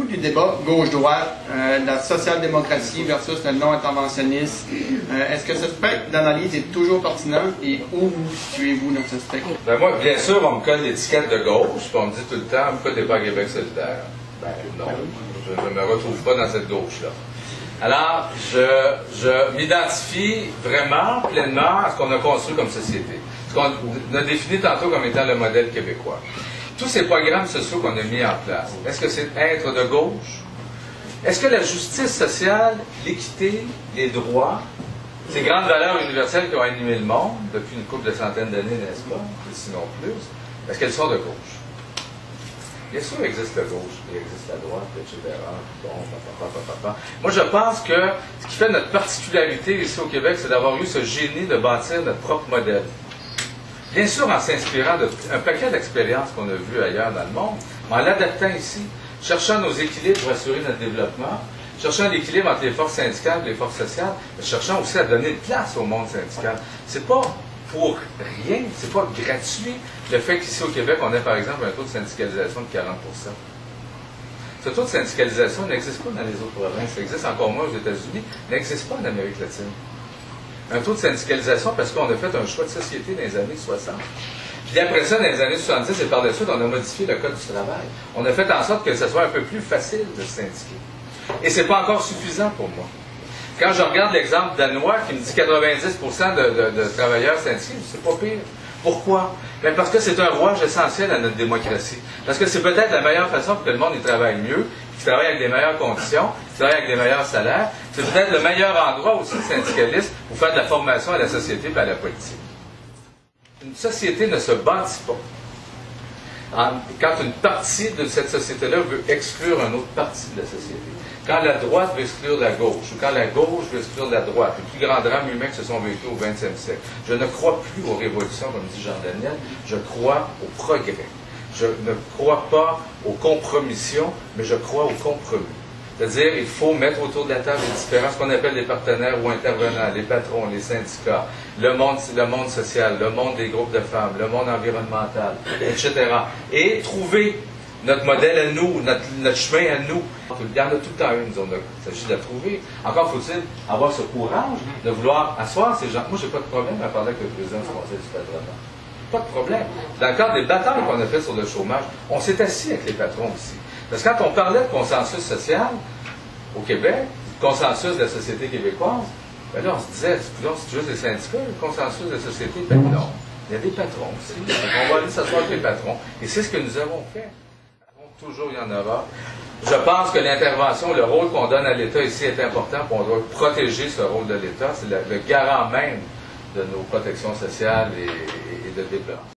Du débat gauche-droite, la social-démocratie versus le non-interventionnisme. Est-ce que ce spectre d'analyse est toujours pertinent et où vous situez-vous dans ce spectre? Ben moi, bien sûr, on me colle l'étiquette de gauche, puis on me dit tout le temps, pourquoi t'es pas à Québec solidaire? Ben non, je ne me retrouve pas dans cette gauche-là. Alors, je m'identifie vraiment, pleinement à ce qu'on a construit comme société. Ce qu'on a défini tantôt comme étant le modèle québécois. Tous ces programmes sociaux qu'on a mis en place, est-ce que c'est être de gauche? Est-ce que la justice sociale, l'équité, les droits, ces grandes valeurs universelles qui ont animé le monde depuis une couple de centaines d'années, n'est-ce pas? Sinon plus, est-ce qu'elles sont de gauche? Bien sûr, il existe la gauche, il existe la droite, etc. Bon, Moi, je pense que ce qui fait notre particularité ici au Québec, c'est d'avoir eu ce génie de bâtir notre propre modèle. Bien sûr, en s'inspirant d'un paquet d'expériences qu'on a vues ailleurs dans le monde, mais en l'adaptant ici, cherchant nos équilibres pour assurer notre développement, cherchant l'équilibre entre les forces syndicales et les forces sociales, mais cherchant aussi à donner de place au monde syndical. C'est pas pour rien, c'est pas gratuit le fait qu'ici au Québec, on ait par exemple un taux de syndicalisation de 40%. Ce taux de syndicalisation n'existe pas dans les autres provinces, ça existe encore moins aux États-Unis, n'existe pas en Amérique latine. Un taux de syndicalisation parce qu'on a fait un choix de société dans les années 60. Puis après ça, dans les années 70 et par la suite, on a modifié le Code du travail. On a fait en sorte que ce soit un peu plus facile de se syndiquer. Et c'est pas encore suffisant pour moi. Quand je regarde l'exemple danois qui me dit 90% de travailleurs syndiqués, c'est pas pire. Pourquoi? Bien parce que c'est un rouage essentiel à notre démocratie. Parce que c'est peut-être la meilleure façon pour que le monde y travaille mieux, qu'il travaille avec des meilleures conditions, qu'il travaille avec des meilleurs salaires. C'est peut-être le meilleur endroit aussi syndicaliste pour faire de la formation à la société et à la politique. Une société ne se bâtit pas quand une partie de cette société-là veut exclure une autre partie de la société. Quand la droite veut exclure la gauche, ou quand la gauche veut exclure la droite, les plus grands drames humains qui se sont vécus au 20e siècle. Je ne crois plus aux révolutions, comme dit Jean Daniel, je crois au progrès. Je ne crois pas aux compromissions, mais je crois au compromis. C'est-à-dire, il faut mettre autour de la table les différents, ce qu'on appelle les partenaires ou intervenants, les patrons, les syndicats, le monde social, le monde des groupes de femmes, le monde environnemental, etc. Et trouver notre modèle à nous, notre chemin à nous. Il y en a tout le temps une zone de gauche. Il s'agit de la trouver. Encore faut-il avoir ce courage de vouloir asseoir ces gens. Moi, j'ai pas de problème à parler avec le président du Conseil du patronat. Pas de problème. Dans le cadre des batailles qu'on a fait sur le chômage, on s'est assis avec les patrons aussi. Parce que quand on parlait de consensus social au Québec, du consensus de la société québécoise, ben là, on se disait, c'est juste les syndicats, le consensus de la société, ben non. Il y a des patrons aussi. On va aller s'asseoir avec les patrons. Et c'est ce que nous avons fait. Toujours, il y en aura. Je pense que l'intervention, le rôle qu'on donne à l'État ici est important, puis on doit protéger ce rôle de l'État. C'est le garant même de nos protections sociales et de développement.